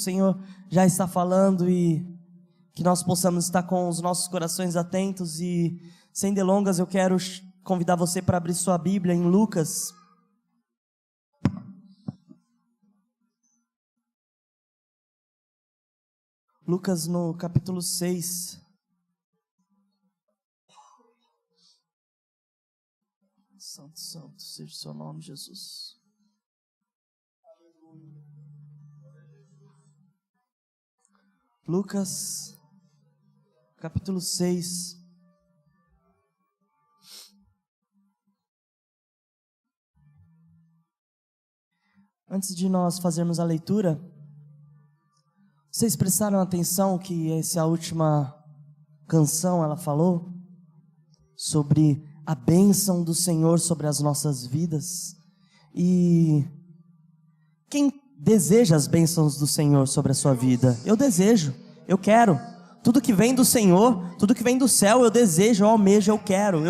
o Senhor já está falando e que nós possamos estar com os nossos corações atentos. E sem delongas eu quero convidar você para abrir sua Bíblia em Lucas. Lucas no capítulo 6. Santo, santo seja o seu nome, Jesus. Lucas, capítulo 6. Antes de nós fazermos a leitura, vocês prestaram atenção que essa última canção, ela falou sobre a bênção do Senhor sobre as nossas vidas. E quem deseja as bênçãos do Senhor sobre a sua vida? Eu desejo, eu quero. Tudo que vem do Senhor, tudo que vem do céu, eu desejo, eu almejo, eu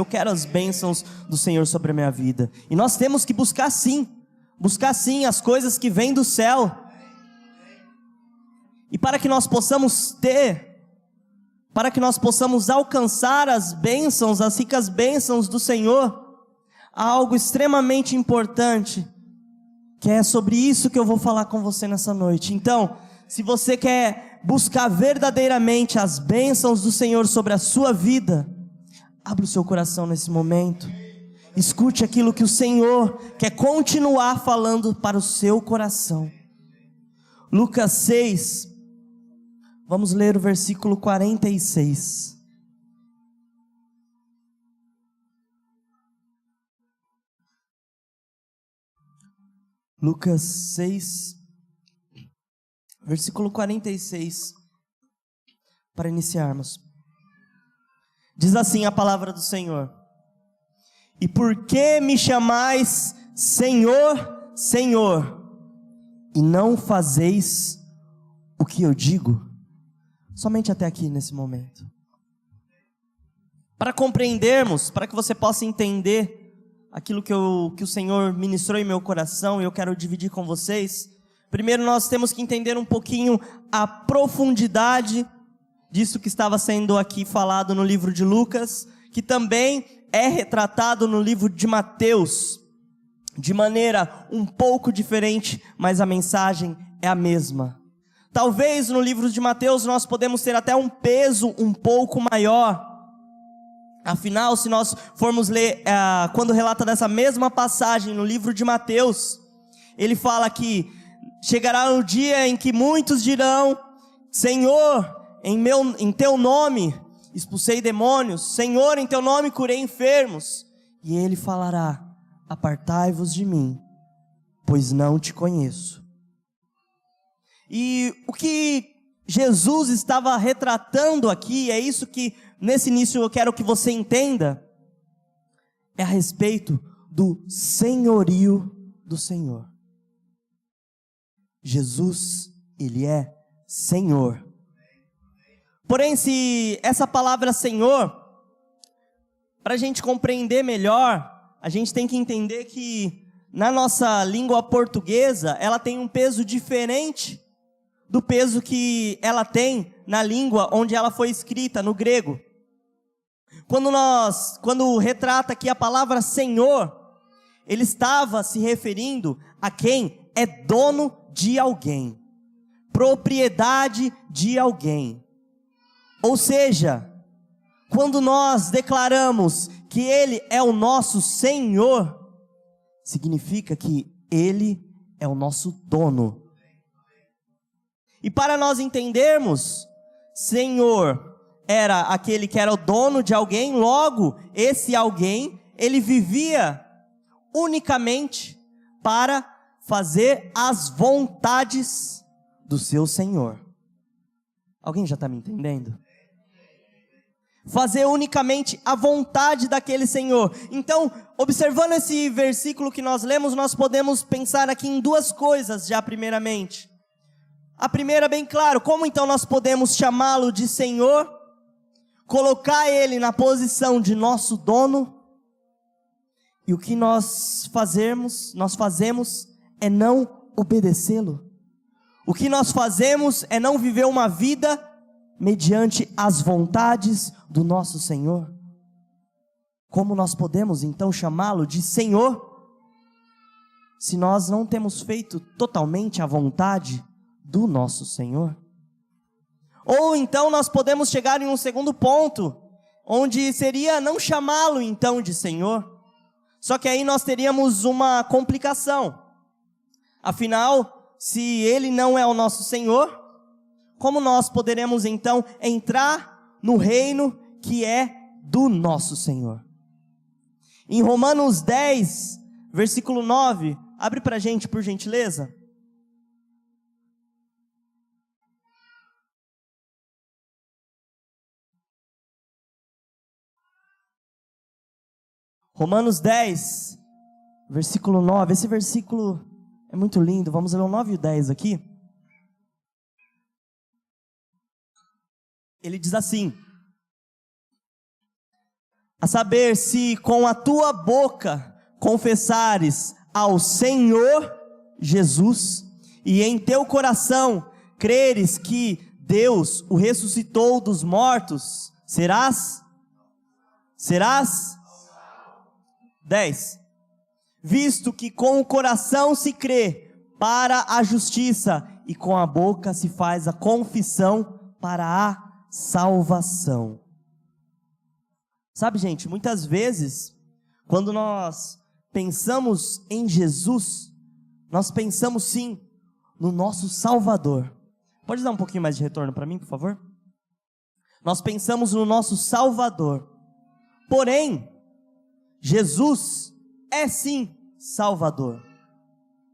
quero as bênçãos do Senhor sobre a minha vida. E nós temos que buscar sim as coisas que vêm do céu. E para que nós possamos alcançar as bênçãos, as ricas bênçãos do Senhor, há algo extremamente importante, que é sobre isso que eu vou falar com você nessa noite. Então, se você quer buscar verdadeiramente as bênçãos do Senhor sobre a sua vida, abra o seu coração nesse momento, escute aquilo que o Senhor quer continuar falando para o seu coração. Lucas 6, vamos ler o versículo 46. Lucas 6, versículo 46, para iniciarmos. Diz assim a palavra do Senhor: E por que me chamais Senhor, Senhor, e não fazeis o que eu digo? Somente até aqui nesse momento. Para compreendermos, para que você possa entender aquilo que o Senhor ministrou em meu coração, e eu quero dividir com vocês. Primeiro nós temos que entender um pouquinho a profundidade disso que estava sendo aqui falado no livro de Lucas, que também é retratado no livro de Mateus, de maneira um pouco diferente, mas a mensagem é a mesma. Talvez no livro de Mateus nós podemos ter até um peso um pouco maior. Afinal, se nós formos ler, quando relata dessa mesma passagem no livro de Mateus, ele fala que chegará o dia em que muitos dirão: Senhor, em teu nome expulsei demônios, Senhor, em teu nome curei enfermos. E ele falará: apartai-vos de mim, pois não te conheço. E o que Jesus estava retratando aqui, é isso que nesse início eu quero que você entenda, é a respeito do senhorio do Senhor. Jesus, Ele é Senhor. Porém, se essa palavra Senhor, para a gente compreender melhor, a gente tem que entender que na nossa língua portuguesa, ela tem um peso diferente do peso que ela tem na língua onde ela foi escrita, no grego. Quando retrata aqui a palavra Senhor, ele estava se referindo a quem é dono de alguém, propriedade de alguém. Ou seja, quando nós declaramos que Ele é o nosso Senhor, significa que Ele é o nosso dono. E para nós entendermos, Senhor era aquele que era o dono de alguém, logo, esse alguém, ele vivia unicamente para fazer as vontades do seu Senhor. Alguém já está me entendendo? Fazer unicamente a vontade daquele Senhor. Então, observando esse versículo que nós lemos, nós podemos pensar aqui em duas coisas já primeiramente. A primeira, bem claro, como então nós podemos chamá-lo de Senhor, colocar Ele na posição de nosso dono, e o que nós fazemos é não obedecê-lo. O que nós fazemos é não viver uma vida mediante as vontades do nosso Senhor. Como nós podemos então chamá-lo de Senhor, se nós não temos feito totalmente a vontade do nosso Senhor? Ou então nós podemos chegar em um segundo ponto, onde seria não chamá-lo então de Senhor. Só que aí nós teríamos uma complicação. Afinal, se Ele não é o nosso Senhor, como nós poderemos então entrar no reino que é do nosso Senhor? Em Romanos 10, versículo 9, abre para a gente, por gentileza. Romanos 10, versículo 9, esse versículo é muito lindo, vamos ler o 9 e o 10 aqui. Ele diz assim: a saber, se com a tua boca confessares ao Senhor Jesus, e em teu coração creres que Deus o ressuscitou dos mortos, serás 10. Visto que com o coração se crê para a justiça, e com a boca se faz a confissão para a salvação. Sabe, gente, muitas vezes, quando nós pensamos em Jesus, nós pensamos sim no nosso Salvador. Pode dar um pouquinho mais de retorno para mim, por favor? Nós pensamos no nosso Salvador. Porém, Jesus é sim Salvador.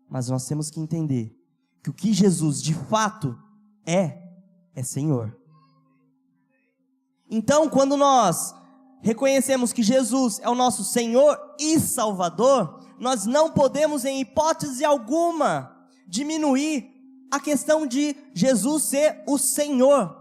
Mas nós temos que entender que o que Jesus de fato é Senhor. Então, quando nós reconhecemos que Jesus é o nosso Senhor e Salvador, nós não podemos em hipótese alguma diminuir a questão de Jesus ser o Senhor.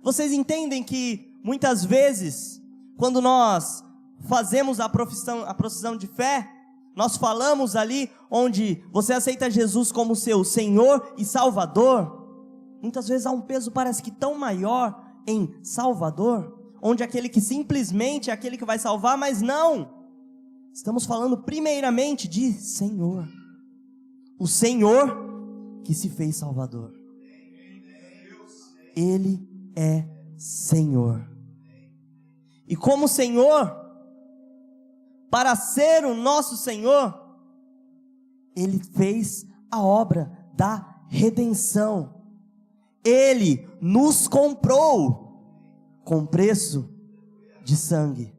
Vocês entendem que muitas vezes, quando nós fazemos a profissão de fé, nós falamos ali onde você aceita Jesus como seu Senhor e Salvador, muitas vezes há um peso parece que tão maior em Salvador, onde aquele que simplesmente é aquele que vai salvar, mas não, estamos falando primeiramente de Senhor, o Senhor que se fez Salvador. Ele é Senhor, e como Senhor, para ser o nosso Senhor, Ele fez a obra da redenção. Ele nos comprou com preço de sangue.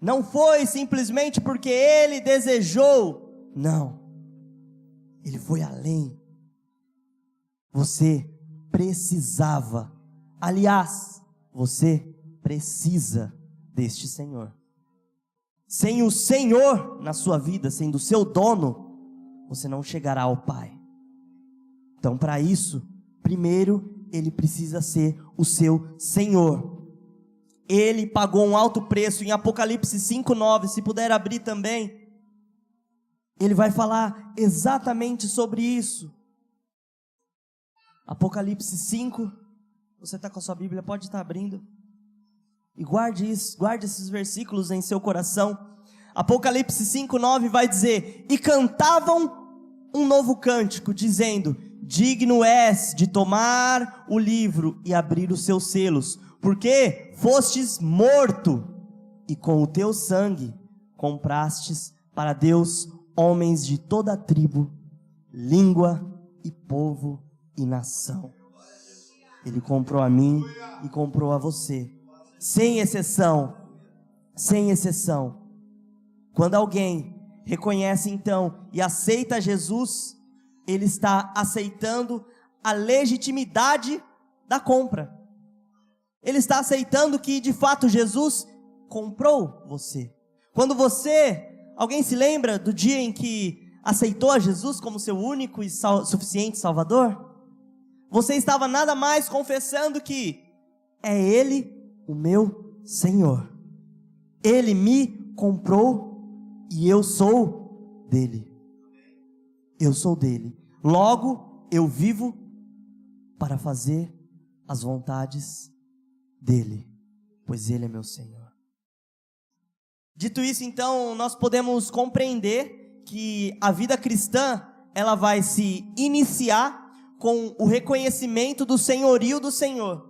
Não foi simplesmente porque Ele desejou, não. Ele foi além. Você precisava, aliás, você precisa deste Senhor. Sem o Senhor na sua vida, sendo o seu dono, você não chegará ao Pai. Então, para isso, primeiro, Ele precisa ser o seu Senhor. Ele pagou um alto preço. Em Apocalipse 5:9, se puder abrir também, Ele vai falar exatamente sobre isso. Apocalipse 5, você está com a sua Bíblia, pode estar abrindo. E guarde isso, guarde esses versículos em seu coração. Apocalipse 5:9 vai dizer: e cantavam um novo cântico, dizendo: digno és de tomar o livro e abrir os seus selos, porque fostes morto, e com o teu sangue comprastes para Deus homens de toda a tribo, língua e povo e nação. Ele comprou a mim e comprou a você, sem exceção, sem exceção. Quando alguém reconhece então e aceita Jesus, ele está aceitando a legitimidade da compra. Ele está aceitando que de fato Jesus comprou você. Quando alguém se lembra do dia em que aceitou a Jesus como seu único e suficiente Salvador? Você estava nada mais confessando que é Ele o meu Senhor. Ele me comprou e eu sou dele. Eu sou dele. Logo, eu vivo para fazer as vontades dele, pois ele é meu Senhor. Dito isso, então, nós podemos compreender que a vida cristã, ela vai se iniciar com o reconhecimento do senhorio do Senhor.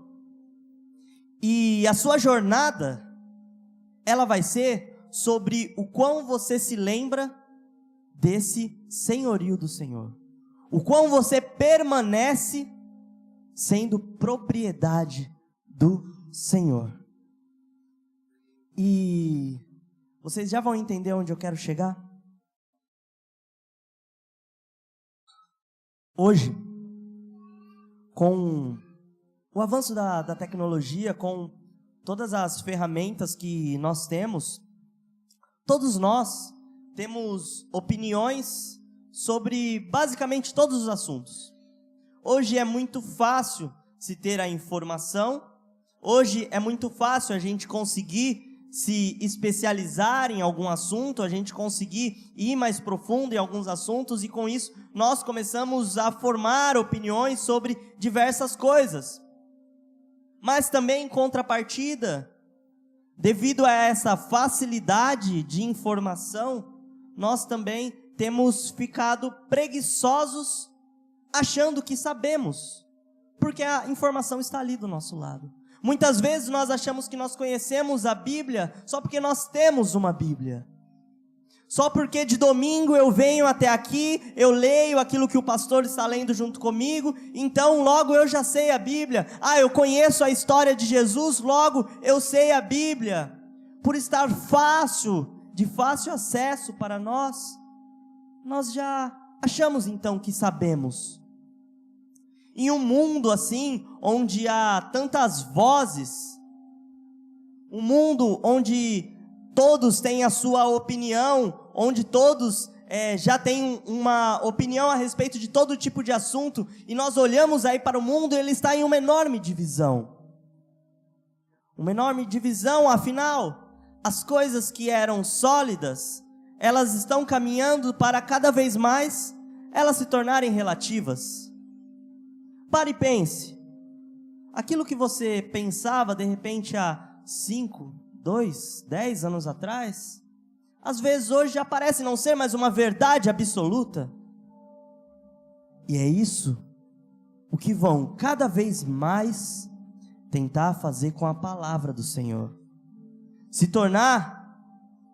E a sua jornada, ela vai ser sobre o quão você se lembra desse senhorio do Senhor. O quão você permanece sendo propriedade do Senhor. E vocês já vão entender onde eu quero chegar? Hoje, com o avanço da tecnologia, com todas as ferramentas que nós temos, todos nós temos opiniões sobre basicamente todos os assuntos. Hoje é muito fácil se ter a informação, hoje é muito fácil a gente conseguir se especializar em algum assunto, a gente conseguir ir mais profundo em alguns assuntos, e com isso nós começamos a formar opiniões sobre diversas coisas. Mas também em contrapartida, devido a essa facilidade de informação, nós também temos ficado preguiçosos achando que sabemos, porque a informação está ali do nosso lado. Muitas vezes nós achamos que nós conhecemos a Bíblia só porque nós temos uma Bíblia. Só porque de domingo eu venho até aqui, eu leio aquilo que o pastor está lendo junto comigo, então logo eu já sei a Bíblia. Eu conheço a história de Jesus, logo eu sei a Bíblia. Por estar de fácil acesso para nós já achamos então que sabemos. Em um mundo assim, onde há tantas vozes, um mundo onde todos têm a sua opinião, onde todos já têm uma opinião a respeito de todo tipo de assunto, e nós olhamos aí para o mundo e ele está em uma enorme divisão. Uma enorme divisão, afinal, as coisas que eram sólidas, elas estão caminhando para cada vez mais elas se tornarem relativas. Pare e pense, aquilo que você pensava de repente há 5, 2, 10 anos atrás, às vezes hoje já parece não ser mais uma verdade absoluta. E é isso o que vão cada vez mais tentar fazer com a palavra do Senhor. Se tornar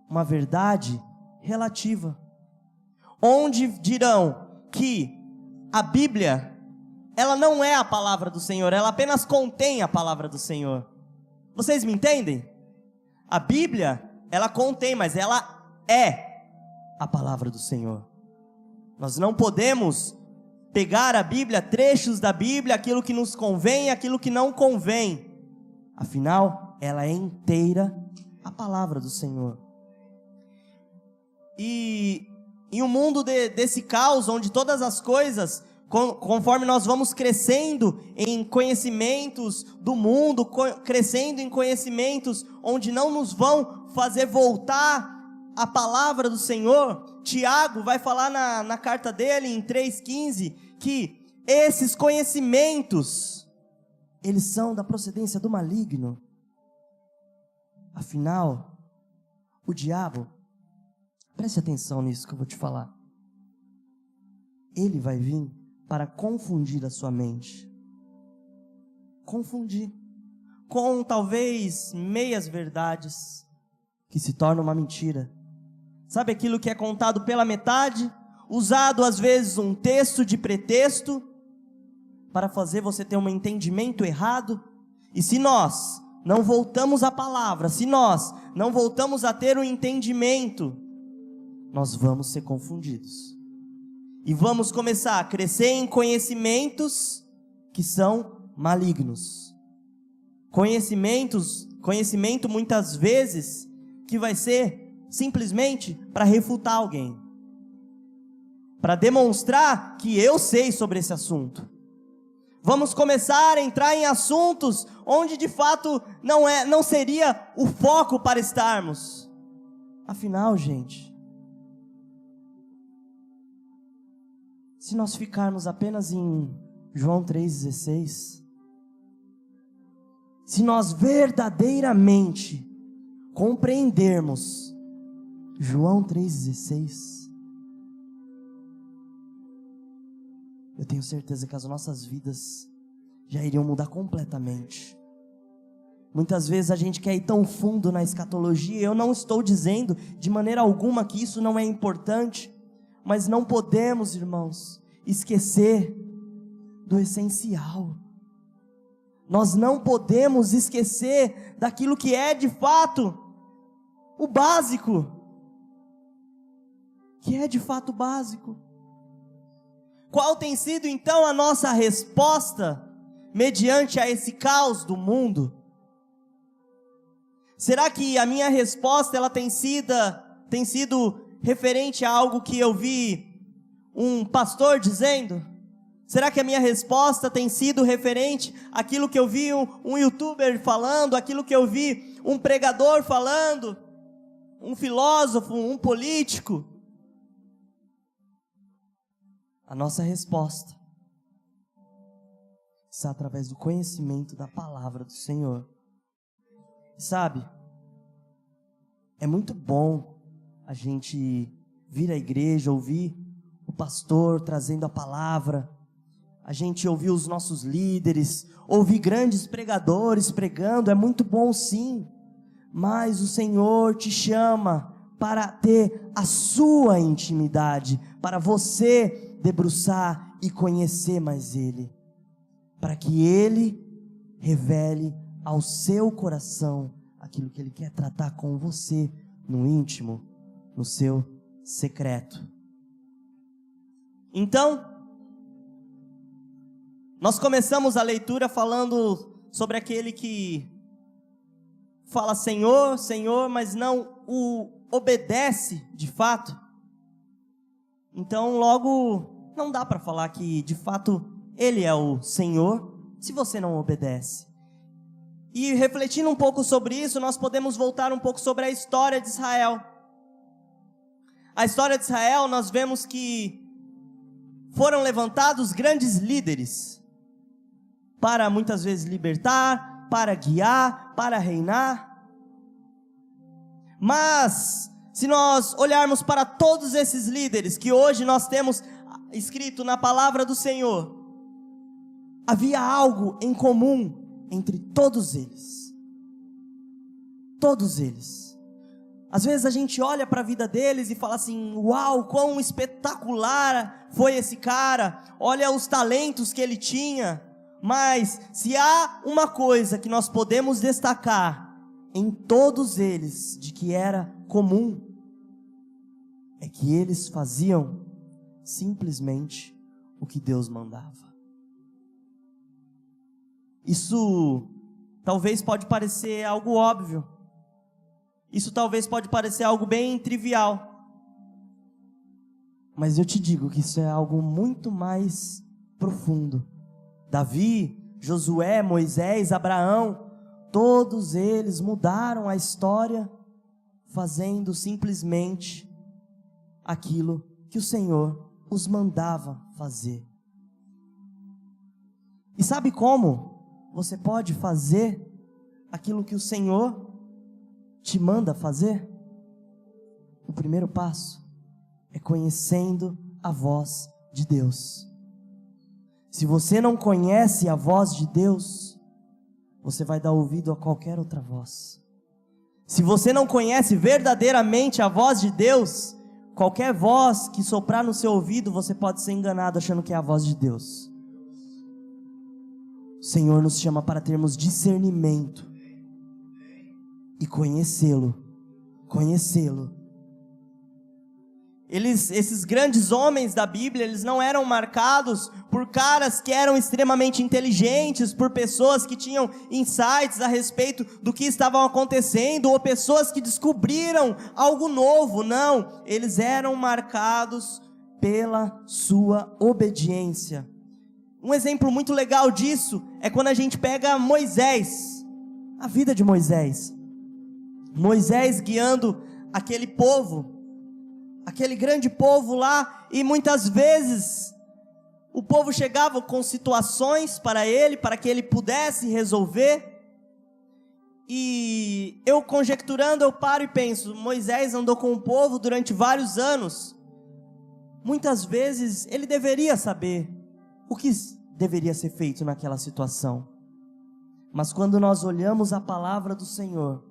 uma verdade relativa. Onde dirão que a Bíblia, ela não é a palavra do Senhor, ela apenas contém a palavra do Senhor. Vocês me entendem? A Bíblia, ela contém, mas ela é a palavra do Senhor. Nós não podemos pegar a Bíblia, trechos da Bíblia, aquilo que nos convém e aquilo que não convém. Afinal, ela é inteira a palavra do Senhor. E em um mundo desse caos, onde todas as coisas, conforme nós vamos crescendo em conhecimentos do mundo, crescendo em conhecimentos onde não nos vão fazer voltar a palavra do Senhor, Tiago vai falar na carta dele, em 3,15, que esses conhecimentos, eles são da procedência do maligno. Afinal, o diabo, preste atenção nisso que eu vou te falar, ele vai vir para confundir a sua mente. Confundir. Com talvez meias verdades, que se tornam uma mentira. Sabe aquilo que é contado pela metade? Usado às vezes um texto de pretexto, para fazer você ter um entendimento errado. E se nós não voltamos à palavra, se nós não voltamos a ter um entendimento, nós vamos ser confundidos. E vamos começar a crescer em conhecimentos que são malignos. Conhecimento muitas vezes que vai ser simplesmente para refutar alguém. Para demonstrar que eu sei sobre esse assunto. Vamos começar a entrar em assuntos onde de fato não seria o foco para estarmos. Afinal, gente, se nós ficarmos apenas em João 3,16, se nós verdadeiramente compreendermos João 3,16, eu tenho certeza que as nossas vidas já iriam mudar completamente. Muitas vezes a gente quer ir tão fundo na escatologia. Eu não estou dizendo de maneira alguma que isso não é importante, mas não podemos, irmãos, esquecer do essencial. Nós não podemos esquecer daquilo que é de fato o básico, que é de fato básico. Qual tem sido então a nossa resposta mediante a esse caos do mundo? Será que a minha resposta ela tem sido referente a algo que eu vi um pastor dizendo? Será que a minha resposta tem sido referente àquilo que eu vi um youtuber falando, aquilo que eu vi um pregador falando, um filósofo, um político? A nossa resposta está através do conhecimento da palavra do Senhor. Sabe, é muito bom a gente vir à igreja, ouvir o pastor trazendo a palavra, a gente ouvir os nossos líderes, ouvir grandes pregadores pregando, é muito bom sim, mas o Senhor te chama para ter a sua intimidade, para você debruçar e conhecer mais Ele, para que Ele revele ao seu coração aquilo que Ele quer tratar com você no íntimo, no seu secreto. Então, nós começamos a leitura falando sobre aquele que fala Senhor, Senhor, mas não o obedece de fato. Então logo não dá para falar que de fato Ele é o Senhor se você não obedece. E refletindo um pouco sobre isso, nós podemos voltar um pouco sobre a história de Israel. A história de Israel, nós vemos que foram levantados grandes líderes para muitas vezes libertar, para guiar, para reinar. Mas se nós olharmos para todos esses líderes que hoje nós temos escrito na palavra do Senhor, havia algo em comum entre todos eles. Todos eles. Às vezes a gente olha para a vida deles e fala assim: uau, quão espetacular foi esse cara, olha os talentos que ele tinha. Mas se há uma coisa que nós podemos destacar em todos eles, de que era comum, é que eles faziam simplesmente o que Deus mandava. Isso talvez pode parecer algo óbvio. Isso talvez pode parecer algo bem trivial. Mas eu te digo que isso é algo muito mais profundo. Davi, Josué, Moisés, Abraão, todos eles mudaram a história fazendo simplesmente aquilo que o Senhor os mandava fazer. E sabe como você pode fazer aquilo que o Senhor te manda fazer? O primeiro passo é conhecendo a voz de Deus. Se você não conhece a voz de Deus, você vai dar ouvido a qualquer outra voz. Se você não conhece verdadeiramente a voz de Deus, qualquer voz que soprar no seu ouvido, você pode ser enganado achando que é a voz de Deus. O Senhor nos chama para termos discernimento e conhecê-lo. Esses grandes homens da Bíblia, eles não eram marcados por caras que eram extremamente inteligentes, por pessoas que tinham insights a respeito do que estavam acontecendo, ou pessoas que descobriram algo novo. Não, eles eram marcados pela sua obediência. Um exemplo muito legal disso é quando a gente pega Moisés, a vida de Moisés. Moisés guiando aquele povo, aquele grande povo lá, e muitas vezes O povo chegava com situações para ele, para que ele pudesse resolver. E eu conjecturando, eu paro e penso, Moisés andou com o povo durante vários anos. Muitas vezes ele deveria saber o que deveria ser feito naquela situação. Mas quando nós olhamos a palavra do Senhor,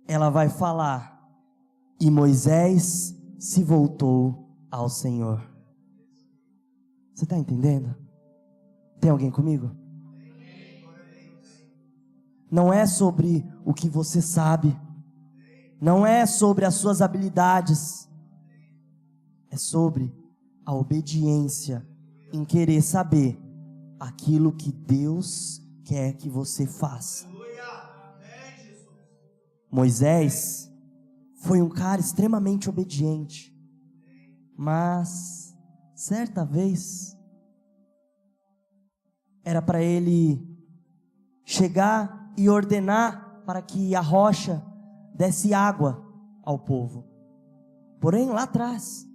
ela vai falar: e Moisés se voltou ao Senhor. Você está entendendo? Tem alguém comigo? Não é sobre o que você sabe, não é sobre as suas habilidades, é sobre a obediência em querer saber aquilo que Deus quer que você faça. Moisés foi um cara extremamente obediente, mas certa vez era para ele chegar e ordenar para que a rocha desse água ao povo. Porém, lá atrás,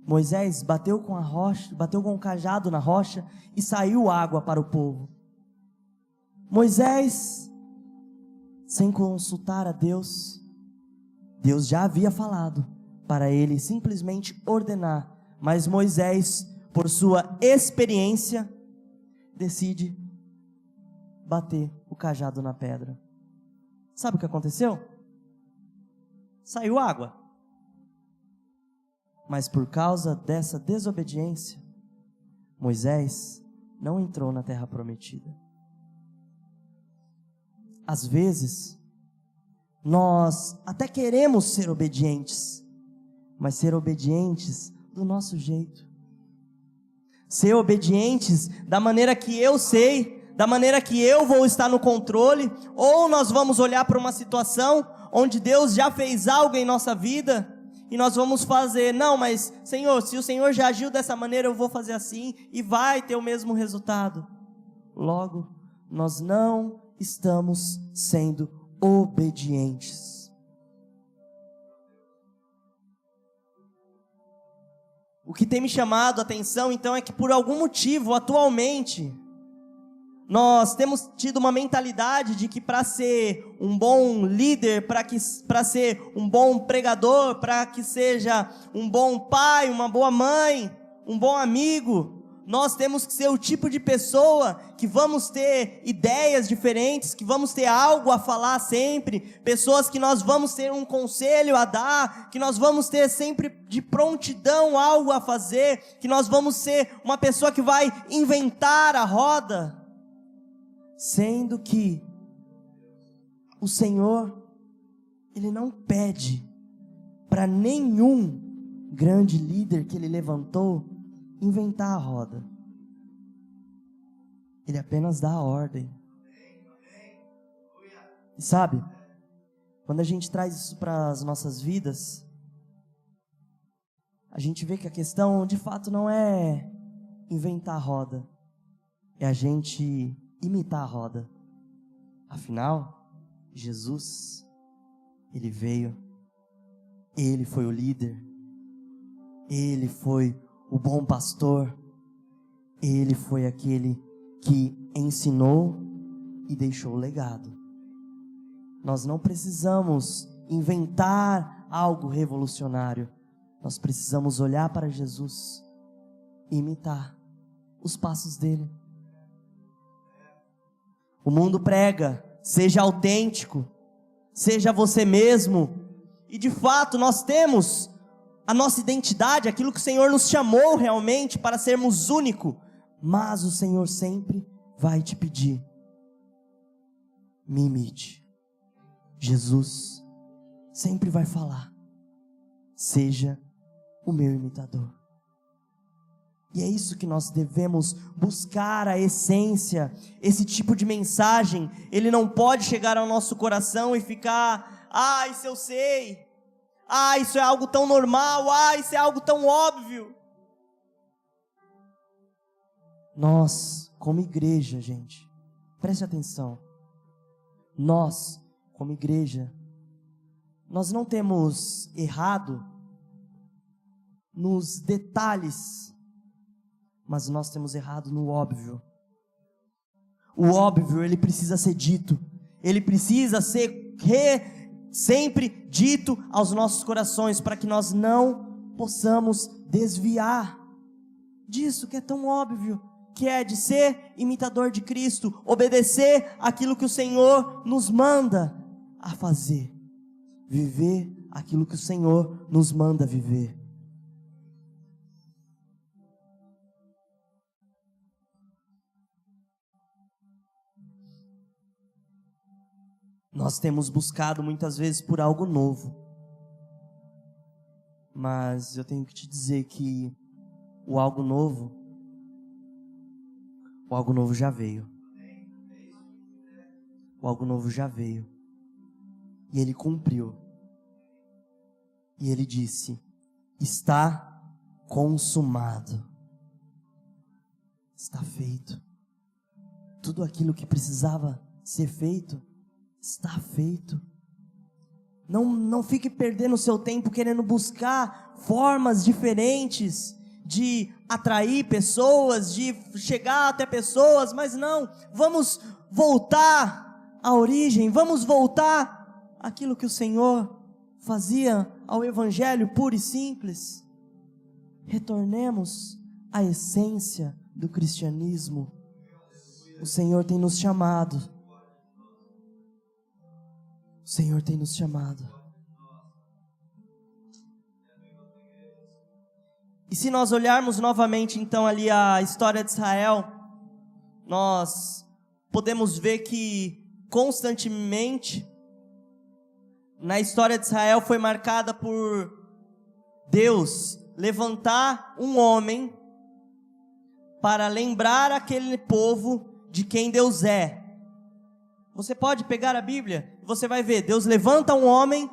Moisés bateu com a rocha, bateu com o cajado na rocha e saiu água para o povo. Moisés, sem consultar a Deus, Deus já havia falado para ele simplesmente ordenar, mas Moisés, por sua experiência, decide bater o cajado na pedra. Sabe o que aconteceu? Saiu água. Mas por causa dessa desobediência, Moisés não entrou na terra prometida. Às vezes, nós até queremos ser obedientes, mas ser obedientes do nosso jeito. Ser obedientes da maneira que eu sei, da maneira que eu vou estar no controle, ou nós vamos olhar para uma situação onde Deus já fez algo em nossa vida, e nós vamos fazer, não, mas Senhor, se o Senhor já agiu dessa maneira, eu vou fazer assim, e vai ter o mesmo resultado. Logo, nós não estamos sendo obedientes. O que tem me chamado a atenção, então, é que por algum motivo, atualmente, nós temos tido uma mentalidade de que para ser um bom líder, para ser um bom pregador, para que seja um bom pai, uma boa mãe, um bom amigo, nós temos que ser o tipo de pessoa que vamos ter ideias diferentes, que vamos ter algo a falar sempre, pessoas que nós vamos ter um conselho a dar, que nós vamos ter sempre de prontidão algo a fazer, que nós vamos ser uma pessoa que vai inventar a roda. Sendo que o Senhor, Ele não pede para nenhum grande líder que Ele levantou inventar a roda. Ele apenas dá a ordem. E sabe, quando a gente traz isso para as nossas vidas, a gente vê que a questão de fato não é inventar a roda, é a gente imitar a roda. Afinal, Jesus, Ele veio, Ele foi o líder, Ele foi o bom pastor, Ele foi aquele que ensinou e deixou o legado. Nós não precisamos inventar algo revolucionário, nós precisamos olhar para Jesus e imitar os passos dele. O mundo prega, seja autêntico, seja você mesmo, e de fato nós temos a nossa identidade, aquilo que o Senhor nos chamou realmente para sermos únicos, mas o Senhor sempre vai te pedir: me imite. Jesus sempre vai falar: seja o meu imitador. E é isso que nós devemos buscar, a essência. Esse tipo de mensagem, ele não pode chegar ao nosso coração e ficar: ah, isso eu sei, ah, isso é algo tão normal, ah, isso é algo tão óbvio. Nós, como igreja, gente, preste atenção, nós, como igreja, nós não temos errado nos detalhes, mas nós temos errado no óbvio. O óbvio, ele precisa ser dito, ele precisa ser sempre dito aos nossos corações, para que nós não possamos desviar disso que é tão óbvio, que é de ser imitador de Cristo, obedecer aquilo que o Senhor nos manda a fazer, viver aquilo que o Senhor nos manda viver. Nós temos buscado muitas vezes por algo novo, mas eu tenho que te dizer que o algo novo já veio. O algo novo já veio. E ele cumpriu. E ele disse: está consumado. Está feito. Tudo aquilo que precisava ser feito, está feito. Não fique perdendo seu tempo querendo buscar formas diferentes de atrair pessoas, de chegar até pessoas, mas não, vamos voltar à origem, vamos voltar àquilo que o Senhor fazia, ao Evangelho puro e simples. Retornemos à essência do cristianismo. O Senhor tem nos chamado. O Senhor tem nos chamado. E se nós olharmos novamente então ali a história de Israel, nós podemos ver que constantemente na história de Israel foi marcada por Deus levantar um homem para lembrar aquele povo de quem Deus é. Você pode pegar a Bíblia e você vai ver, Deus levanta um homem,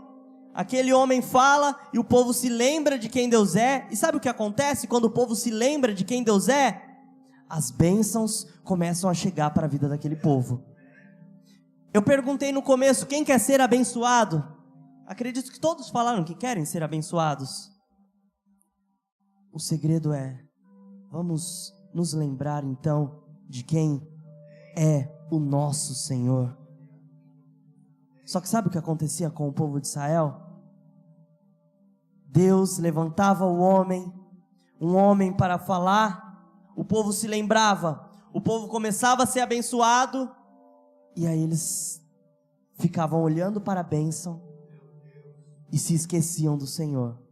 aquele homem fala e o povo se lembra de quem Deus é. E sabe o que acontece quando o povo se lembra de quem Deus é? As bênçãos começam a chegar para a vida daquele povo. Eu perguntei no começo, quem quer ser abençoado? Acredito que todos falaram que querem ser abençoados. O segredo é, vamos nos lembrar então de quem é o nosso Senhor. Só que sabe o que acontecia com o povo de Israel? Deus levantava um homem para falar, o povo se lembrava, o povo começava a ser abençoado, e aí eles ficavam olhando para a bênção e se esqueciam do Senhor.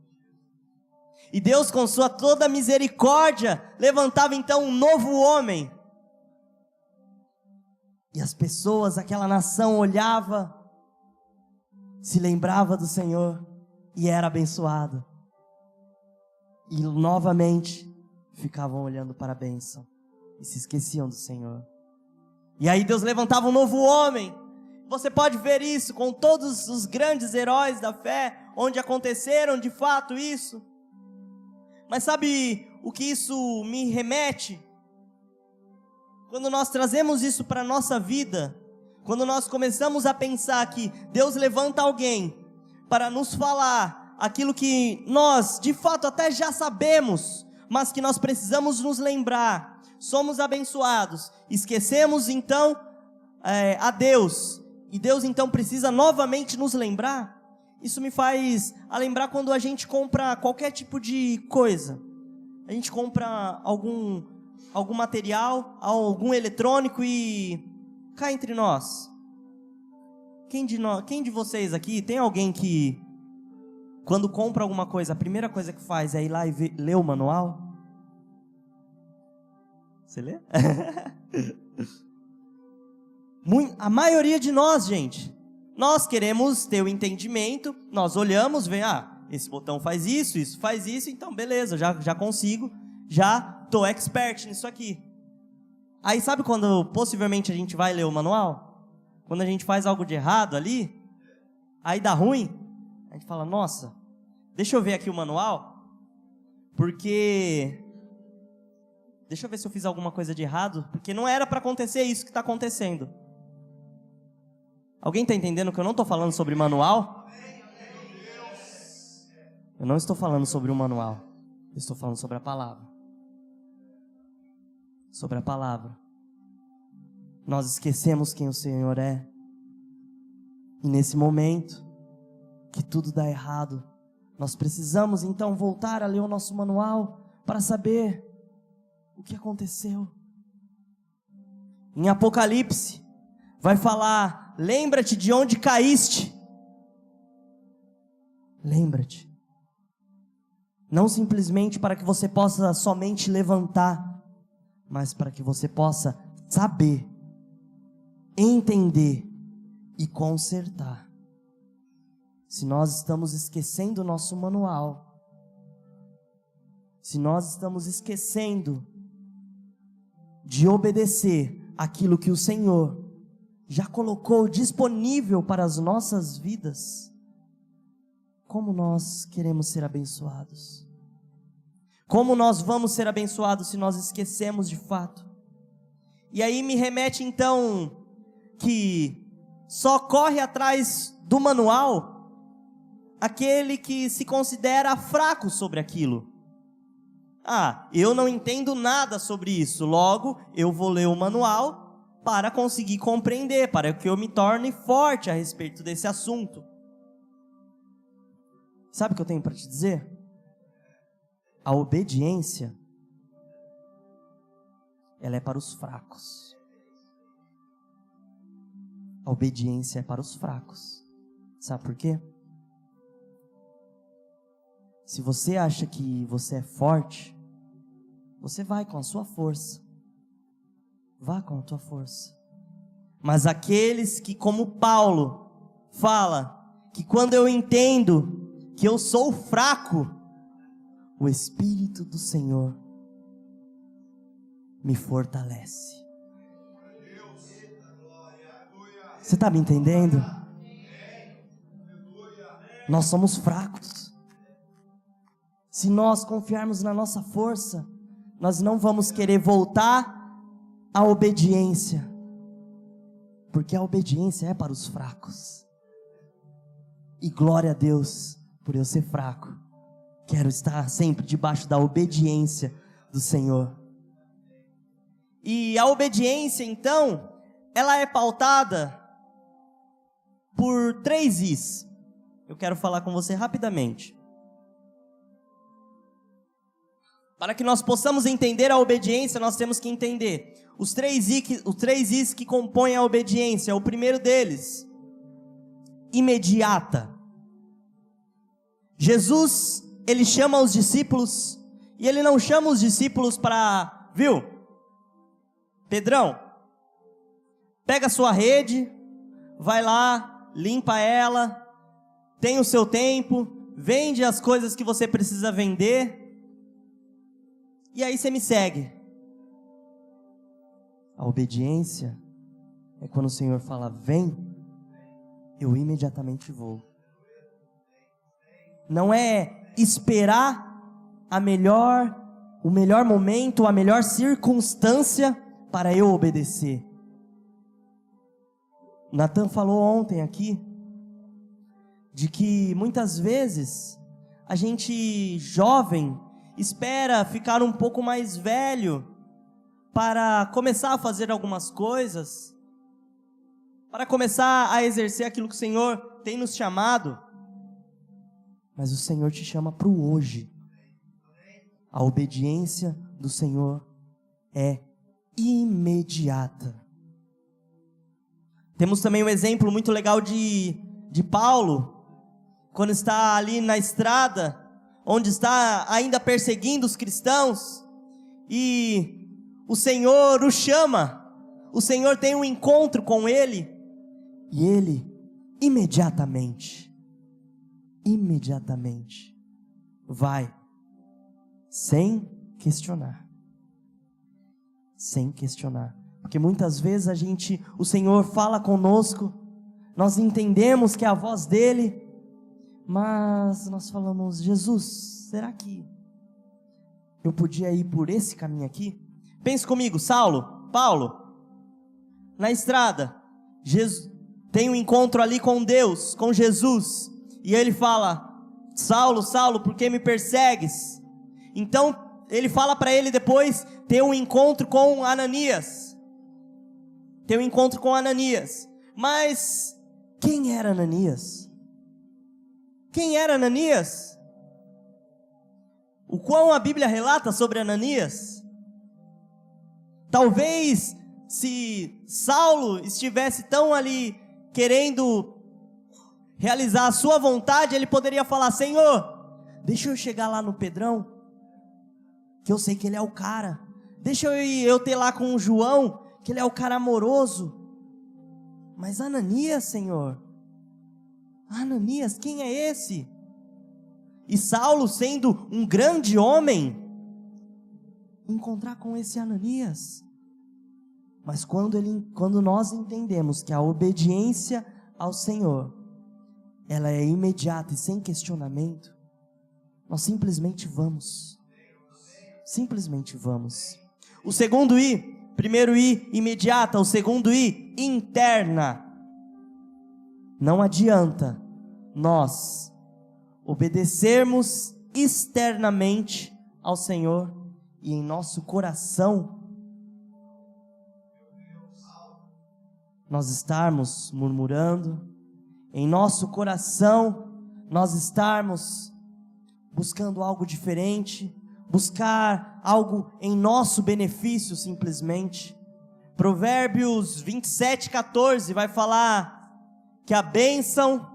E Deus, com sua toda misericórdia, levantava então um novo homem. E as pessoas, aquela nação olhava, se lembrava do Senhor e era abençoado. E novamente ficavam olhando para a bênção e se esqueciam do Senhor. E aí Deus levantava um novo homem. Você pode ver isso com todos os grandes heróis da fé, onde aconteceram de fato isso. Mas sabe o que isso me remete? Quando nós trazemos isso para a nossa vida, quando nós começamos a pensar que Deus levanta alguém para nos falar aquilo que nós de fato até já sabemos, mas que nós precisamos nos lembrar, somos abençoados, esquecemos então a Deus, e Deus então precisa novamente nos lembrar. Isso me faz lembrar quando a gente compra qualquer tipo de coisa. A gente compra algum material, algum eletrônico e cá entre nós. Quem de vocês aqui tem alguém que quando compra alguma coisa, a primeira coisa que faz é ir lá e ler o manual? Você lê? A maioria de nós, gente, nós queremos ter o entendimento, nós olhamos, vem, esse botão faz isso, isso faz isso, então beleza, já consigo, já estou expert nisso aqui. Aí sabe quando possivelmente a gente vai ler o manual? Quando a gente faz algo de errado ali, aí dá ruim, a gente fala, nossa, deixa eu ver aqui o manual, porque deixa eu ver se eu fiz alguma coisa de errado, porque não era para acontecer isso que está acontecendo. Alguém está entendendo que eu não estou falando sobre manual? Eu não estou falando sobre um manual, eu estou falando sobre a palavra. sobre a palavra. Nós esquecemos quem o Senhor é. E nesse momento que tudo dá errado, nós precisamos então voltar a ler o nosso manual para saber o que aconteceu. Em Apocalipse vai falar: lembra-te de onde caíste. Lembra-te. Não simplesmente para que você possa somente levantar, mas para que você possa saber, entender e consertar. Se nós estamos esquecendo o nosso manual, se nós estamos esquecendo de obedecer aquilo que o Senhor já colocou disponível para as nossas vidas, como nós queremos ser abençoados? Como nós vamos ser abençoados se nós esquecemos de fato? E aí me remete então que só corre atrás do manual aquele que se considera fraco sobre aquilo. Eu não entendo nada sobre isso, logo eu vou ler o manual para conseguir compreender, para que eu me torne forte a respeito desse assunto. Sabe o que eu tenho para te dizer? A obediência, ela é para os fracos. A obediência é para os fracos. Sabe por quê? Se você acha que você é forte, você vai com a sua força. Vá com a tua força. Mas aqueles que, como Paulo, fala que quando eu entendo que eu sou fraco, o Espírito do Senhor me fortalece. Você está me entendendo? Nós somos fracos. Se nós confiarmos na nossa força, nós não vamos querer voltar à obediência, porque a obediência é para os fracos. E glória a Deus por eu ser fraco. Quero estar sempre debaixo da obediência do Senhor. E a obediência, então, ela é pautada por 3 Is. Eu quero falar com você rapidamente. Para que nós possamos entender a obediência, nós temos que entender os 3 Is que compõem a obediência. O primeiro deles, imediata. Jesus, ele chama os discípulos, e ele não chama os discípulos para, viu? Pedrão, pega a sua rede, vai lá, limpa ela, tem o seu tempo, vende as coisas que você precisa vender, e aí você me segue. A obediência é quando o Senhor fala, vem, eu imediatamente vou. Não é esperar o melhor momento, a melhor circunstância para eu obedecer. Natan falou ontem aqui de que muitas vezes a gente jovem espera ficar um pouco mais velho para começar a fazer algumas coisas, para começar a exercer aquilo que o Senhor tem nos chamado. Mas o Senhor te chama para o hoje. A obediência do Senhor é imediata. Temos também um exemplo muito legal de Paulo, quando está ali na estrada, onde está ainda perseguindo os cristãos, e o Senhor o chama, o Senhor tem um encontro com ele, e ele imediatamente vai, sem questionar, porque muitas vezes o Senhor fala conosco, nós entendemos que é a voz dele, mas nós falamos, Jesus, será que eu podia ir por esse caminho aqui? Pense comigo, Paulo, na estrada, tem um encontro ali com Deus, com Jesus, e ele fala, Saulo, por que me persegues? Então ele fala para ele depois, ter um encontro com Ananias. Ter um encontro com Ananias. Mas quem era Ananias? Quem era Ananias? O quão a Bíblia relata sobre Ananias? Talvez se Saulo estivesse tão ali querendo realizar a sua vontade, ele poderia falar: Senhor, deixa eu chegar lá no Pedrão, que eu sei que ele é o cara. Deixa eu ter lá com o João, que ele é o cara amoroso. Mas Ananias, Senhor, Ananias, quem é esse? E Saulo, sendo um grande homem, encontrar com esse Ananias. Mas quando nós entendemos que a obediência ao Senhor, ela é imediata e sem questionamento, nós simplesmente vamos. Simplesmente vamos. O segundo I, primeiro I, imediata. O segundo I, interna. Não adianta nós obedecermos externamente ao Senhor e em nosso coração nós estarmos murmurando, em nosso coração nós estarmos buscando algo diferente, buscar algo em nosso benefício simplesmente. Provérbios 27:14 vai falar que a bênção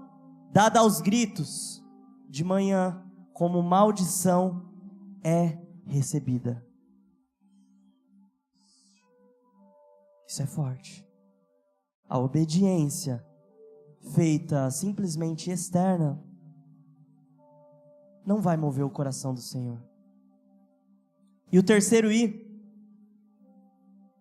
dada aos gritos de manhã, como maldição, é recebida. Isso é forte. A obediência feita simplesmente externa não vai mover o coração do Senhor. E o terceiro I,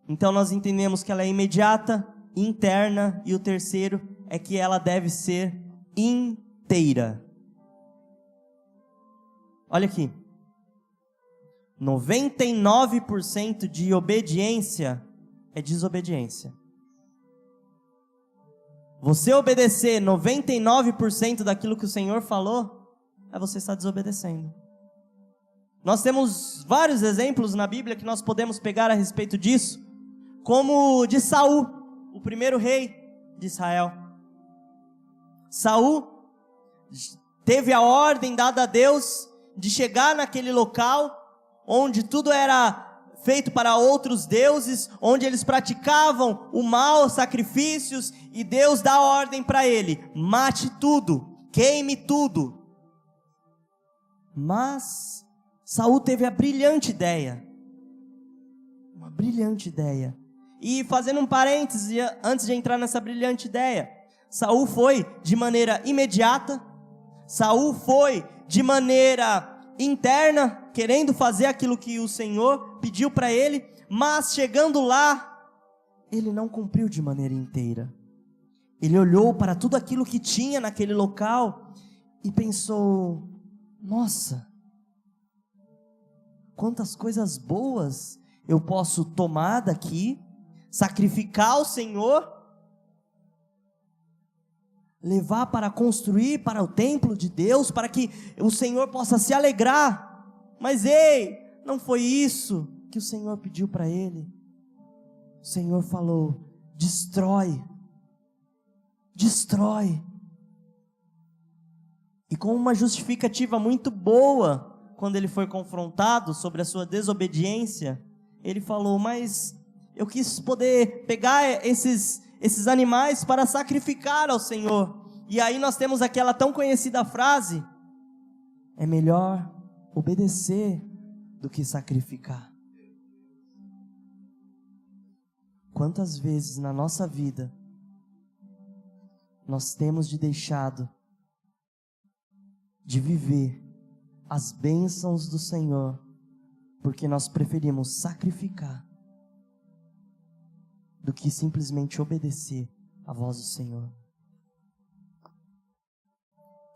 então nós entendemos que ela é imediata, interna, e o terceiro é que ela deve ser inteira. Olha aqui, 99% de obediência é desobediência. Você obedecer 99% daquilo que o Senhor falou, você está desobedecendo. Nós temos vários exemplos na Bíblia que nós podemos pegar a respeito disso, como de Saul, o primeiro rei de Israel. Saul teve a ordem dada a Deus de chegar naquele local onde tudo era feito para outros deuses, onde eles praticavam o mal, sacrifícios, e Deus dá ordem para ele: mate tudo, queime tudo. Mas Saul teve a brilhante ideia, uma brilhante ideia. E fazendo um parêntese, antes de entrar nessa brilhante ideia, Saul foi de maneira imediata, Saul foi de maneira interna, querendo fazer aquilo que o Senhor pediu para ele, mas chegando lá, ele não cumpriu de maneira inteira. Ele olhou para tudo aquilo que tinha naquele local e pensou: nossa, quantas coisas boas eu posso tomar daqui, sacrificar ao Senhor, levar para construir para o templo de Deus, para que o Senhor possa se alegrar. Mas ei, não foi isso que o Senhor pediu para ele. O Senhor falou: destrói, destrói. E com uma justificativa muito boa, quando ele foi confrontado sobre a sua desobediência, ele falou: mas eu quis poder pegar esses animais para sacrificar ao Senhor. E aí nós temos aquela tão conhecida frase: é melhor obedecer do que sacrificar. Quantas vezes na nossa vida nós temos deixado de viver as bênçãos do Senhor, porque nós preferimos sacrificar do que simplesmente obedecer à voz do Senhor.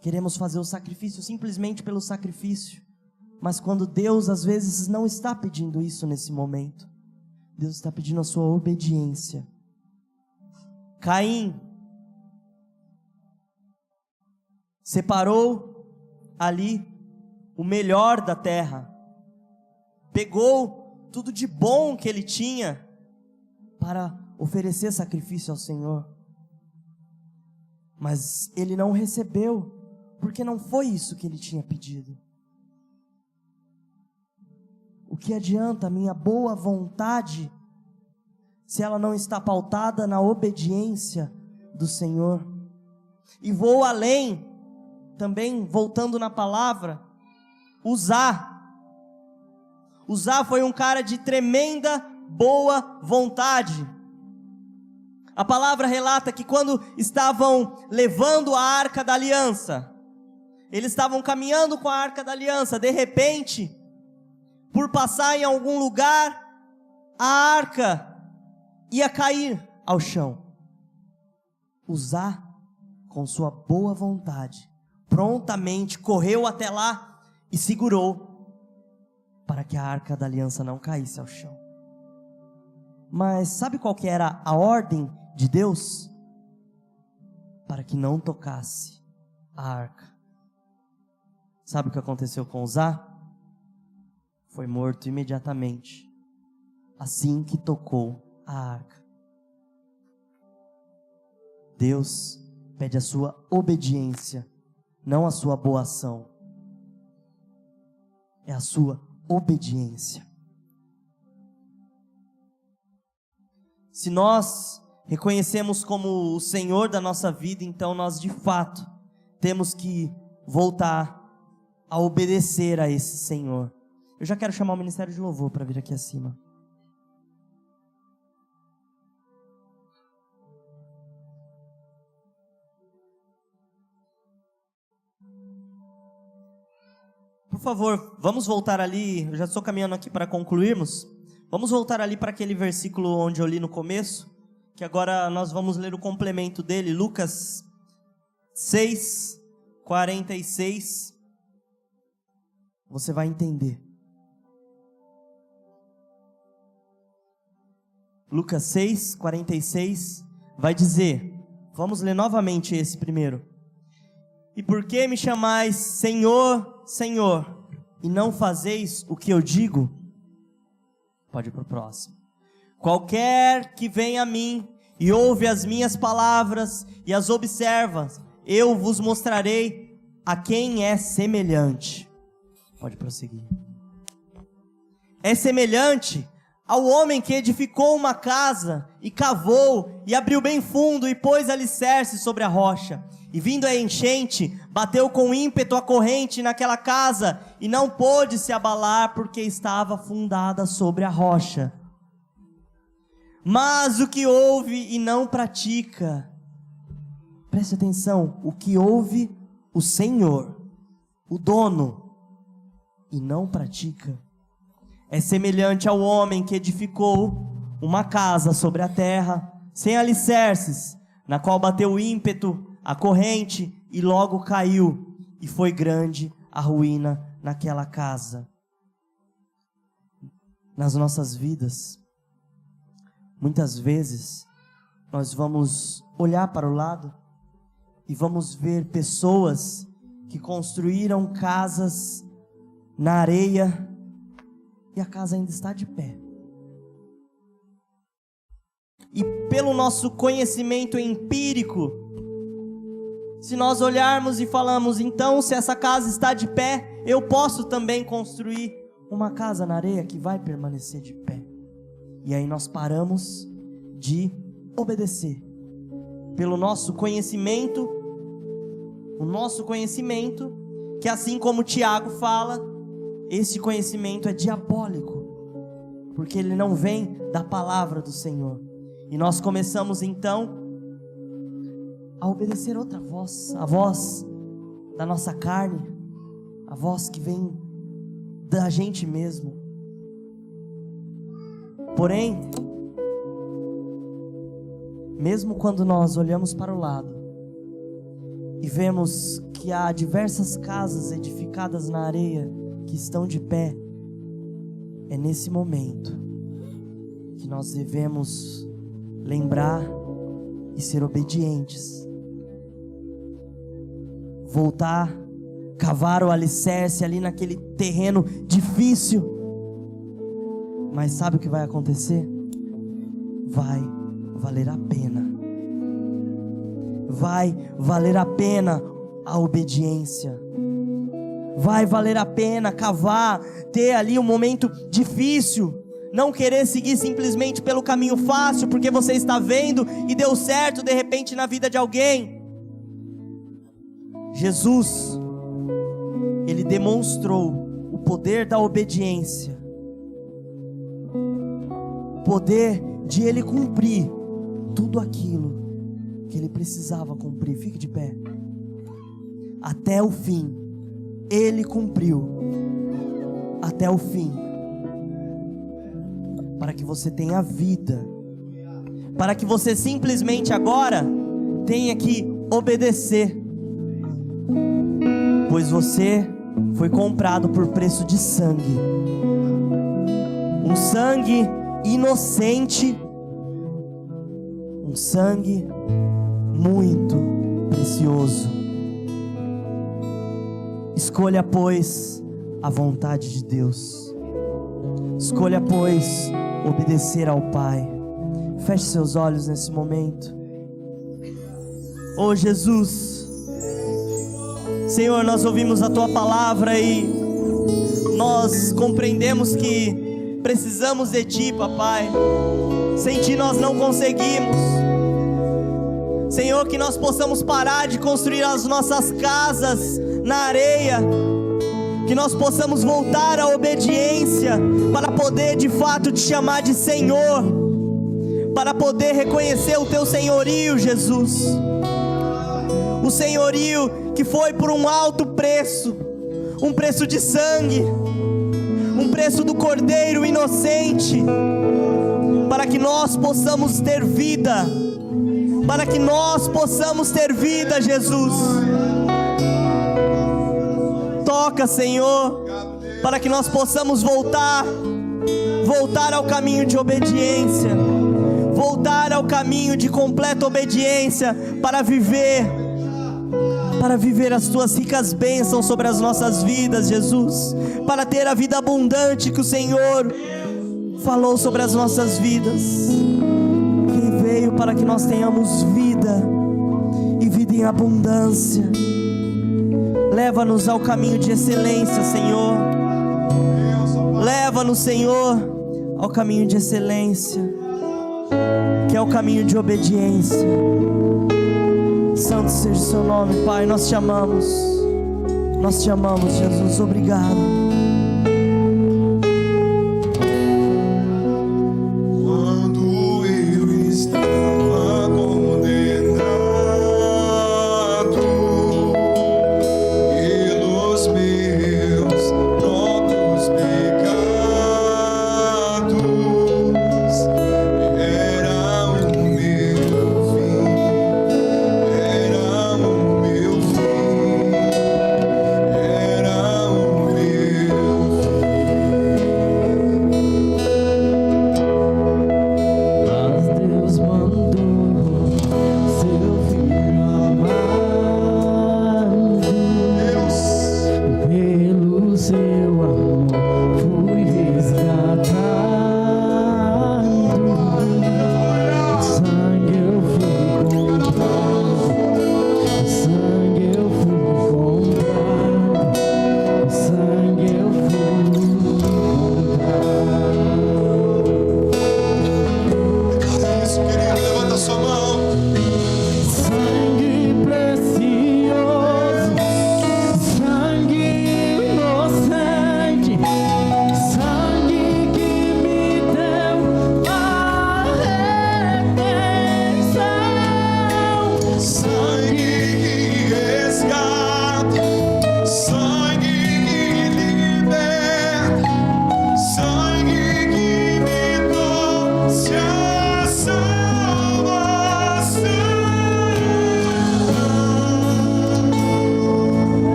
Queremos fazer o sacrifício simplesmente pelo sacrifício, mas quando Deus às vezes não está pedindo isso nesse momento, Deus está pedindo a sua obediência. Caim separou ali o melhor da terra, pegou tudo de bom que ele tinha para oferecer sacrifício ao Senhor. Mas ele não recebeu, porque não foi isso que ele tinha pedido. O que adianta a minha boa vontade se ela não está pautada na obediência do Senhor? E vou além, também voltando na palavra, Uzá foi um cara de tremenda boa vontade. A palavra relata que quando estavam levando a Arca da Aliança, eles estavam caminhando com a Arca da Aliança, de repente, por passar em algum lugar, a arca ia cair ao chão. Uzá, com sua boa vontade, prontamente correu até lá e segurou para que a Arca da Aliança não caísse ao chão. Mas sabe qual que era a ordem de Deus? Para que não tocasse a arca. Sabe o que aconteceu com Uzá? Foi morto imediatamente, assim que tocou a arca. Deus pede a sua obediência, não a sua boa ação. É a sua obediência. Se nós reconhecemos como o Senhor da nossa vida, então nós de fato temos que voltar a obedecer a esse Senhor. Eu já quero chamar o Ministério de Louvor para vir aqui acima. Por favor, vamos voltar ali, eu já estou caminhando aqui para concluirmos. Vamos voltar ali para aquele versículo onde eu li no começo, que agora nós vamos ler o complemento dele, Lucas 6, 46. Você vai entender. Lucas 6, 46, vai dizer, vamos ler novamente esse primeiro. E por que me chamais Senhor, Senhor, e não fazeis o que eu digo? Pode ir para o próximo. Qualquer que vem a mim e ouve as minhas palavras e as observa, eu vos mostrarei a quem é semelhante. Pode prosseguir. É semelhante ao homem que edificou uma casa e cavou e abriu bem fundo e pôs alicerce sobre a rocha. E vindo a enchente, bateu com ímpeto a corrente naquela casa e não pôde se abalar porque estava fundada sobre a rocha. Mas o que ouve e não pratica, preste atenção, o que ouve o Senhor, o dono, e não pratica, é semelhante ao homem que edificou uma casa sobre a terra, sem alicerces, na qual bateu ímpeto a corrente e logo caiu, e foi grande a ruína naquela casa. Nas nossas vidas, muitas vezes, nós vamos olhar para o lado e vamos ver pessoas que construíram casas na areia e a casa ainda está de pé. E pelo nosso conhecimento empírico, se nós olharmos e falamos, então se essa casa está de pé, eu posso também construir uma casa na areia que vai permanecer de pé. E aí nós paramos de obedecer. Pelo nosso conhecimento, o nosso conhecimento, que assim como Tiago fala, esse conhecimento é diabólico, porque ele não vem da palavra do Senhor. E nós começamos então a obedecer outra voz, a voz da nossa carne, a voz que vem da gente mesmo. Porém, mesmo quando nós olhamos para o lado e vemos que há diversas casas edificadas na areia que estão de pé, é nesse momento que nós devemos lembrar e ser obedientes. Voltar, cavar o alicerce ali naquele terreno difícil, Mas sabe o que vai acontecer? Vai valer a pena. Vai valer a pena a obediência. Vai valer a pena cavar, ter ali um momento difícil, não querer seguir simplesmente pelo caminho fácil, porque você está vendo e deu certo de repente na vida de alguém. Jesus, Ele demonstrou o poder da obediência, o poder de Ele cumprir tudo aquilo que Ele precisava cumprir. Fique de pé. Até o fim, Ele cumpriu até o fim, para que você tenha vida, para que você simplesmente agora tenha que obedecer, pois você foi comprado por preço de sangue, um sangue inocente, um sangue muito precioso. Escolha, pois, a vontade de Deus. Escolha, pois, obedecer ao Pai. Feche seus olhos nesse momento. Oh Jesus, Senhor, nós ouvimos a Tua palavra e nós compreendemos que precisamos de Ti, Papai. Sem Ti nós não conseguimos. Senhor, que nós possamos parar de construir as nossas casas na areia, que nós possamos voltar à obediência, para poder de fato Te chamar de Senhor, para poder reconhecer o Teu senhorio, Jesus, o senhorio que foi por um alto preço, um preço de sangue, um preço do Cordeiro inocente, para que nós possamos ter vida, para que nós possamos ter vida, Jesus. Toca, Senhor, para que nós possamos voltar ao caminho de obediência, voltar ao caminho de completa obediência, para viver as Tuas ricas bênçãos sobre as nossas vidas, Jesus, para ter a vida abundante que o Senhor falou sobre as nossas vidas, que veio para que nós tenhamos vida, e vida em abundância. Leva-nos ao caminho de excelência, Senhor. Leva-nos, Senhor, ao caminho de excelência, que é o caminho de obediência. Santo seja o Seu nome, Pai. Nós te amamos, Jesus. Obrigado. Era o meu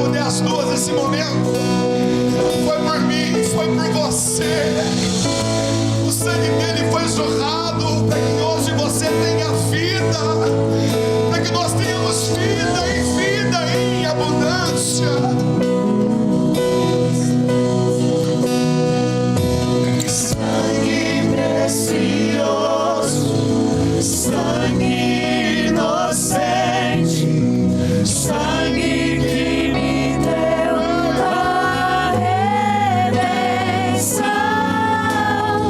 responder as duas nesse momento. Foi por mim, foi por você. O sangue dele foi jorrado para que hoje você tenha vida, para que nós tenhamos vida em abundância. Sangue precioso, sangue inocente, sangue que me deu a redenção,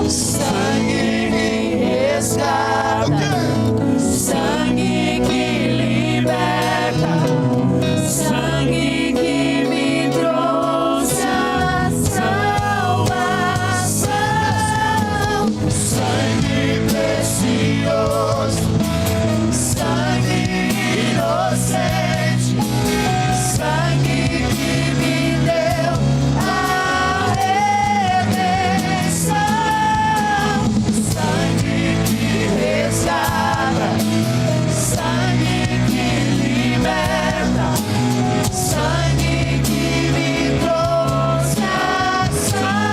sangue que resgata, sangue que liberta, sangue que me trouxe a salvação, sangue precioso, sangue inocente, sangue que me deu a redenção, sangue que resgata, sangue que liberta, sangue que me trouxe a salvação.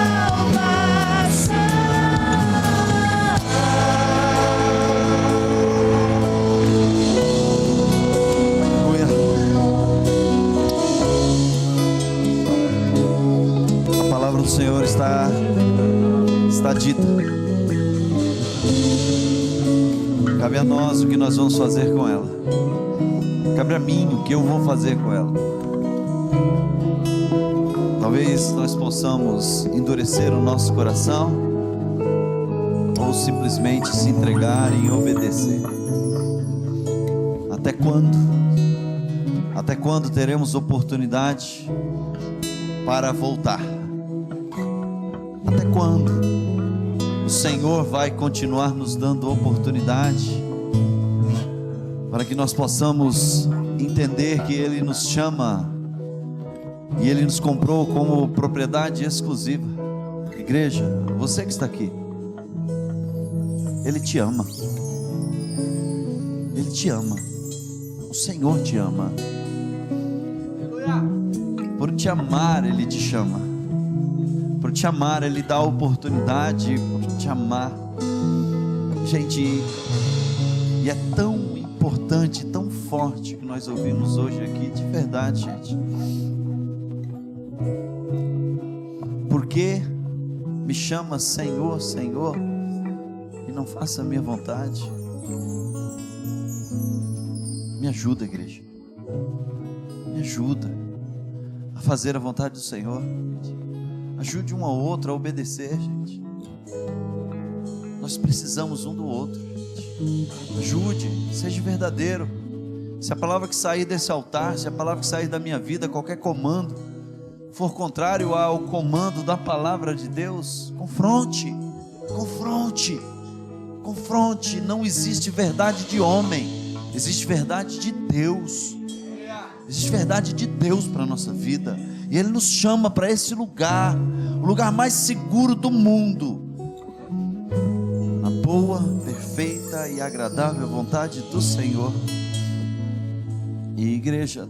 A palavra do Senhor está dita. Cabe a nós o que nós vamos fazer com ela. Cabe a mim o que eu vou fazer com ela. Talvez nós possamos endurecer o nosso coração ou simplesmente se entregar e obedecer. Até quando? Até quando teremos oportunidade para voltar? Até quando o Senhor vai continuar nos dando oportunidade para que nós possamos entender que Ele nos chama e Ele nos comprou como propriedade exclusiva? Igreja, você que está aqui, Ele te ama. Ele te ama. O Senhor te ama. Por te amar, Ele te chama. Por te amar, Ele dá oportunidade. Por te amar, gente, e é tão importante, tão forte que nós ouvimos hoje aqui, de verdade, gente. Por que me chama Senhor, Senhor, e não faça a minha vontade? Me ajuda, igreja. Me ajuda a fazer a vontade do Senhor. Ajude um ao outro a obedecer, gente. Nós precisamos um do outro, gente. Ajude, seja verdadeiro. Se a palavra que sair desse altar, se a palavra que sair da minha vida, qualquer comando for contrário ao comando da palavra de Deus, confronte. Não existe verdade de homem, existe verdade de Deus. Existe verdade de Deus para a nossa vida, e Ele nos chama para esse lugar, o lugar mais seguro do mundo, na boa, perfeita e agradável vontade do Senhor. E igreja,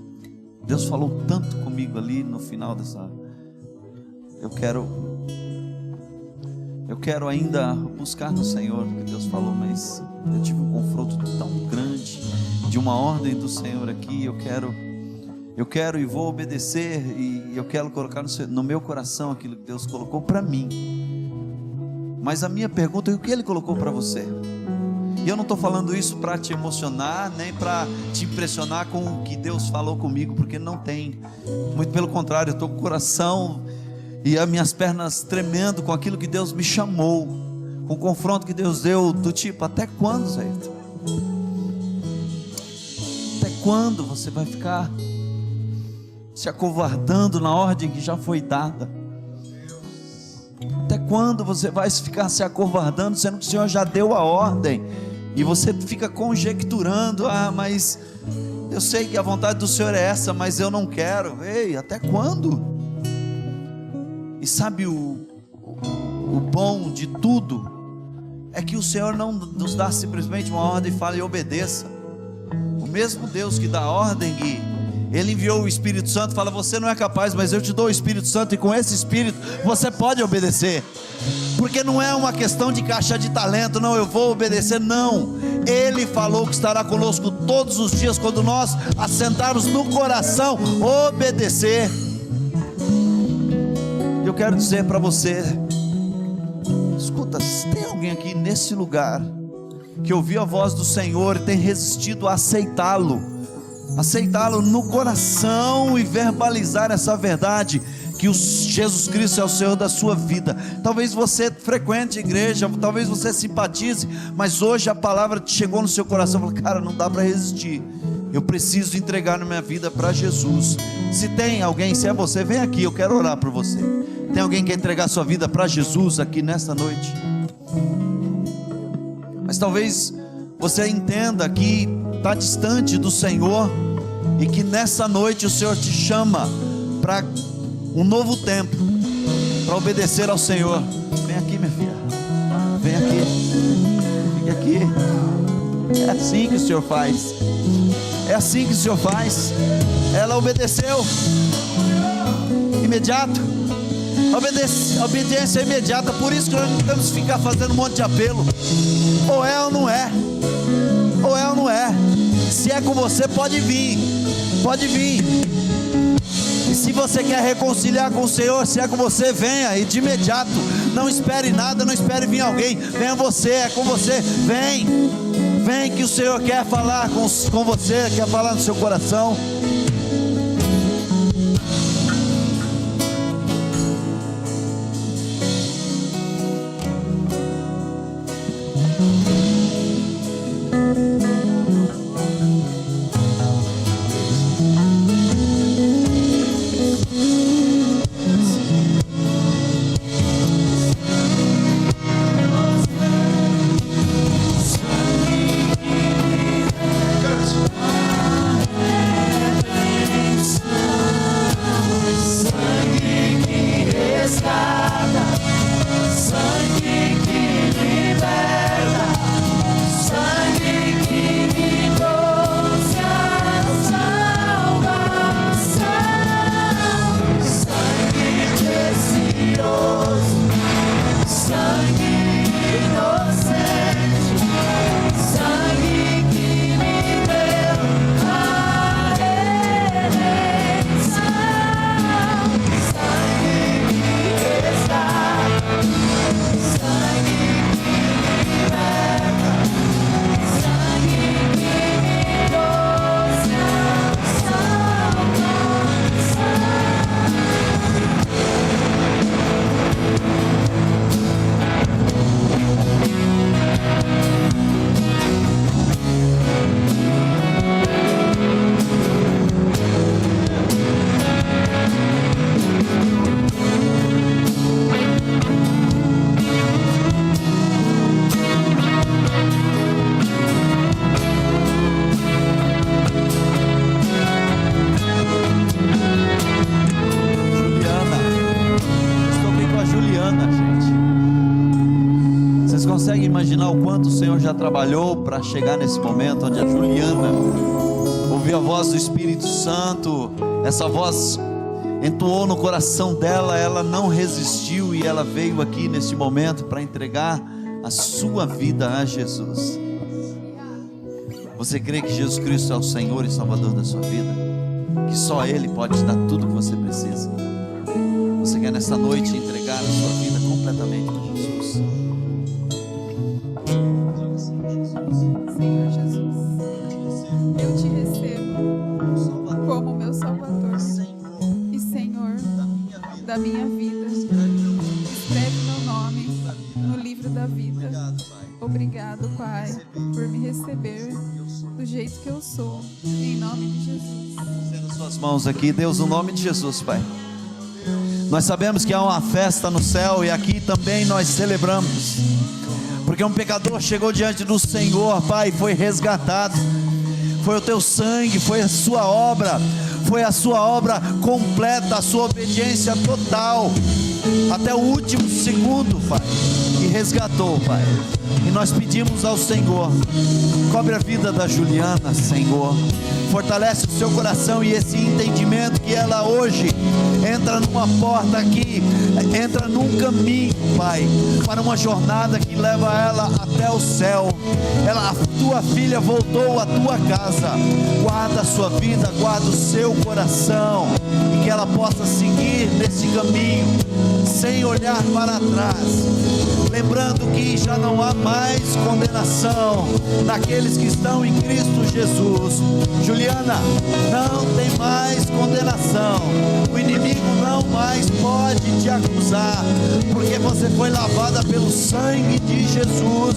Deus falou tanto comigo ali no final dessa. Eu quero ainda buscar no Senhor o que Deus falou, mas eu tive um confronto tão grande de uma ordem do Senhor aqui. Eu quero e vou obedecer, e eu quero colocar no meu coração aquilo que Deus colocou para mim. Mas a minha pergunta é: o que Ele colocou para você? E eu não estou falando isso para te emocionar, nem para te impressionar com o que Deus falou comigo, porque não tem. Muito pelo contrário, eu estou com o coração e as minhas pernas tremendo com aquilo que Deus me chamou, com o confronto que Deus deu, do tipo: até quando, Zé? Até quando você vai ficar se acovardando na ordem que já foi dada? Até quando você vai ficar se acovardando, sendo que o Senhor já deu a ordem, e você fica conjecturando: ah, mas eu sei que a vontade do Senhor é essa, mas eu não quero. Ei, até quando? E sabe o bom de tudo? É que o Senhor não nos dá simplesmente uma ordem e fala: e obedeça. O mesmo Deus que dá ordem, Gui, Ele enviou o Espírito Santo, fala: você não é capaz, mas eu te dou o Espírito Santo, e com esse Espírito você pode obedecer. Porque não é uma questão de caixa de talento, não, eu vou obedecer, não. Ele falou que estará conosco todos os dias, quando nós assentarmos no coração, obedecer. Eu quero dizer para você, escuta, se tem alguém aqui nesse lugar que ouviu a voz do Senhor e tem resistido a aceitá-lo no coração e verbalizar essa verdade, que Jesus Cristo é o Senhor da sua vida. Talvez você frequente a igreja, talvez você simpatize, mas hoje a palavra chegou no seu coração, falou: cara, não dá para resistir, eu preciso entregar minha vida para Jesus. Se tem alguém, se é você, vem aqui, eu quero orar por você. Tem alguém que quer entregar sua vida para Jesus aqui nesta noite? Mas talvez você entenda que está distante do Senhor, e que nessa noite o Senhor te chama para um novo tempo, para obedecer ao Senhor. Vem aqui, minha filha, vem aqui, fique aqui. É assim que o Senhor faz, é assim que o Senhor faz. Ela obedeceu, imediato, obediência imediata. Por isso que nós não temos que ficar fazendo um monte de apelo, ou é ou não é, ou é ou não é. Se é com você, pode vir, pode vir. E se você quer reconciliar com o Senhor, se é com você, venha, e de imediato. Não espere nada, não espere vir alguém. Venha você, é com você, vem. Vem, que o Senhor quer falar com você, quer falar no seu coração. Imaginar o quanto o Senhor já trabalhou para chegar nesse momento onde a Juliana ouviu a voz do Espírito Santo. Essa voz entoou no coração dela, ela não resistiu e ela veio aqui nesse momento para entregar a sua vida a Jesus. Você crê que Jesus Cristo é o Senhor e Salvador da sua vida? Que só Ele pode te dar tudo o que você precisa? Você quer nessa noite entregar a sua vida completamente para Jesus? Senhor Jesus, eu te recebo como meu Salvador e Senhor da minha vida. Escreve meu nome no livro da vida. Obrigado, Pai, por me receber do jeito que eu sou, em nome de Jesus. Estenda suas mãos aqui, Deus, no nome de Jesus, Pai. Nós sabemos que há uma festa no céu e aqui também nós celebramos, porque um pecador chegou diante do Senhor, Pai, foi resgatado. Foi o teu sangue, foi a sua obra, foi a sua obra completa, a sua obediência total, até o último segundo, Pai, e resgatou, Pai. E nós pedimos ao Senhor, cobre a vida da Juliana, Senhor, Fortalece o seu coração e esse entendimento que ela hoje entra numa porta aqui, entra num caminho, Pai, para uma jornada que leva ela até o céu. A tua filha voltou à tua casa. Guarda a sua vida, guarda o seu coração, e que ela possa seguir nesse caminho sem olhar para trás, lembrando que já não há mais condenação naqueles que estão em Cristo Jesus. Juliana, não tem mais condenação. O inimigo não mais pode te acusar, porque você foi lavada pelo sangue de Jesus,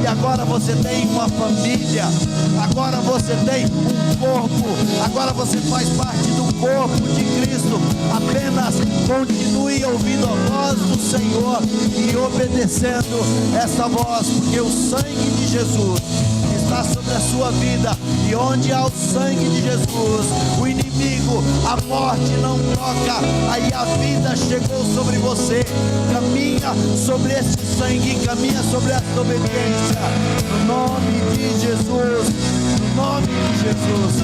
e agora você tem uma família, agora você tem um corpo, agora você faz parte do corpo de Cristo. Apenas continue ouvindo a voz do Senhor e obedecendo essa voz, porque o sangue de Jesus está sobre a sua vida, e onde há o sangue de Jesus, o inimigo, a morte não toca. Aí a vida chegou sobre você. Caminha sobre esse sangue, caminha sobre essa obediência, no nome de Jesus, no nome de Jesus.